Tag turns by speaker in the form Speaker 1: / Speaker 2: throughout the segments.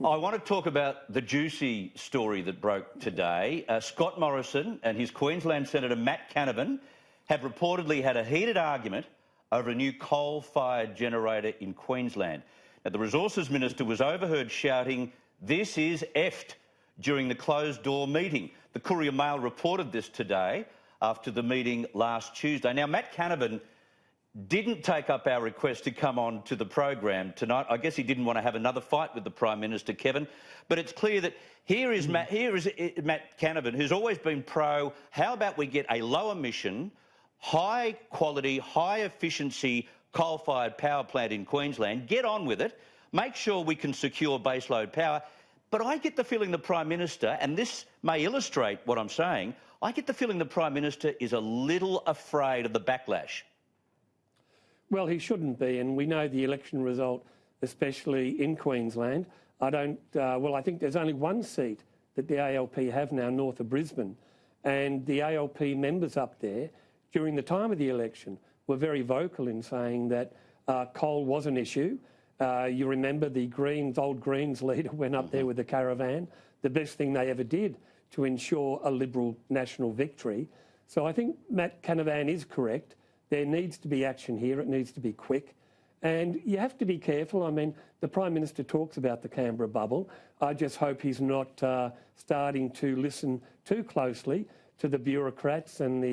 Speaker 1: I want to talk about the juicy story that broke today. Scott Morrison and his Queensland Senator Matt Canavan have reportedly had a heated argument over a new coal-fired generator in Queensland. Now, the Resources Minister was overheard shouting, "This is effed," during the closed-door meeting. The Courier Mail reported this today after the meeting last Tuesday. Now, Matt Canavan didn't take up our request to come on to the program tonight. I guess he didn't want to have another fight with the Prime Minister, Kevin. But it's clear that here is Matt Canavan, who's always been pro, how about we get a low-emission, high-quality, high-efficiency coal-fired power plant in Queensland, get on with it, make sure we can secure baseload power. But I get the feeling the Prime Minister, and this may illustrate what I'm saying, I get the feeling the Prime Minister is a little afraid of the backlash.
Speaker 2: Well, he shouldn't be, and we know the election result, especially in Queensland. I think there's only one seat that the ALP have now north of Brisbane, and the ALP members up there, during the time of the election, were very vocal in saying that coal was an issue. You remember the Greens, old Greens leader went up there with the caravan, the best thing they ever did to ensure a Liberal national victory. So I think Matt Canavan is correct. There needs to be action here. It needs to be quick. And you have to be careful. I mean, the Prime Minister talks about the Canberra bubble. I just hope he's not starting to listen too closely to the bureaucrats and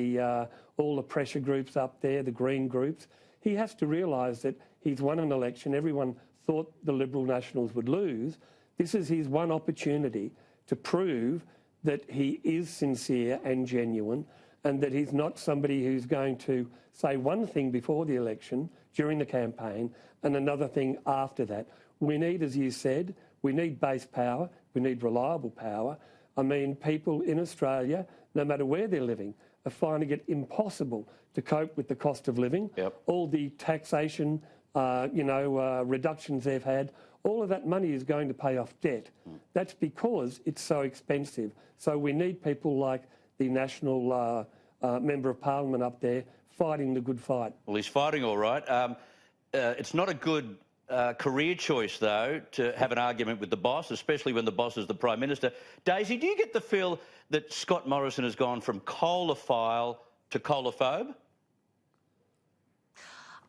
Speaker 2: all the pressure groups up there, the Green groups. He has to realise that he's won an election. Everyone thought the Liberal Nationals would lose. This is his one opportunity to prove that he is sincere and genuine, and that he's not somebody who's going to say one thing before the election, during the campaign, and another thing after that. We need, as you said, we need base power, we need reliable power. I mean, people in Australia, no matter where they're living, are finding it impossible to cope with the cost of living.
Speaker 1: Yep.
Speaker 2: All the taxation, reductions they've had, all of that money is going to pay off debt. That's because it's so expensive. So we need people like the National Member of Parliament up there fighting the good fight.
Speaker 1: Well, he's fighting all right. It's not a good career choice, though, to have an argument with the boss, especially when the boss is the Prime Minister. Daisy, do you get the feel that Scott Morrison has gone from coalophile to coalophobe?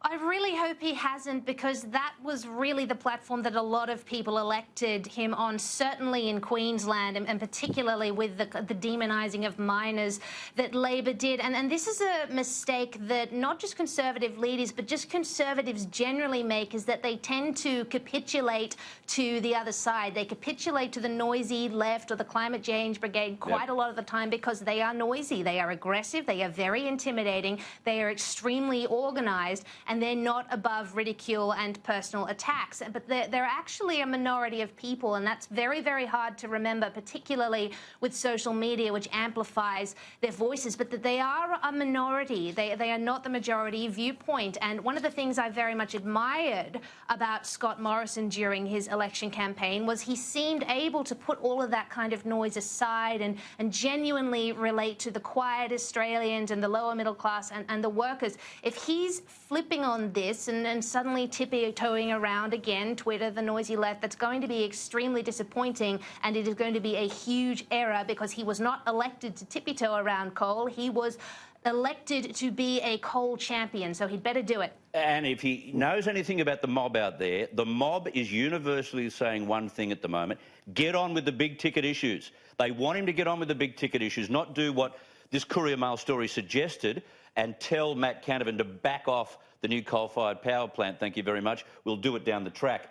Speaker 3: I really hope he hasn't, because that was really the platform that a lot of people elected him on, certainly in Queensland, and particularly with the demonising of miners that Labor did. And this is a mistake that not just Conservative leaders, but just Conservatives generally make, is that they tend to capitulate to the other side. They capitulate to the noisy left or the climate change brigade quite a lot of the time, because they are noisy, they are aggressive, they are very intimidating, they are extremely organised, and they're not above ridicule and personal attacks. But they're actually a minority of people, and that's very, very hard to remember, particularly with social media, which amplifies their voices. But that they are a minority. They are not the majority viewpoint. And one of the things I very much admired about Scott Morrison during his election campaign was he seemed able to put all of that kind of noise aside and genuinely relate to the quiet Australians and the lower middle class and the workers. If he's flipping on this and suddenly tippy-toeing around again, Twitter, the noisy left, that's going to be extremely disappointing, and it is going to be a huge error, because he was not elected to tippy-toe around coal. He was elected to be a coal champion, so he'd better do it.
Speaker 1: And if he knows anything about the mob out there, the mob is universally saying one thing at the moment: get on with the big-ticket issues. They want him to get on with the big-ticket issues, not do what this Courier Mail story suggested and tell Matt Canavan to back off the new coal-fired power plant. Thank you very much. We'll do it down the track.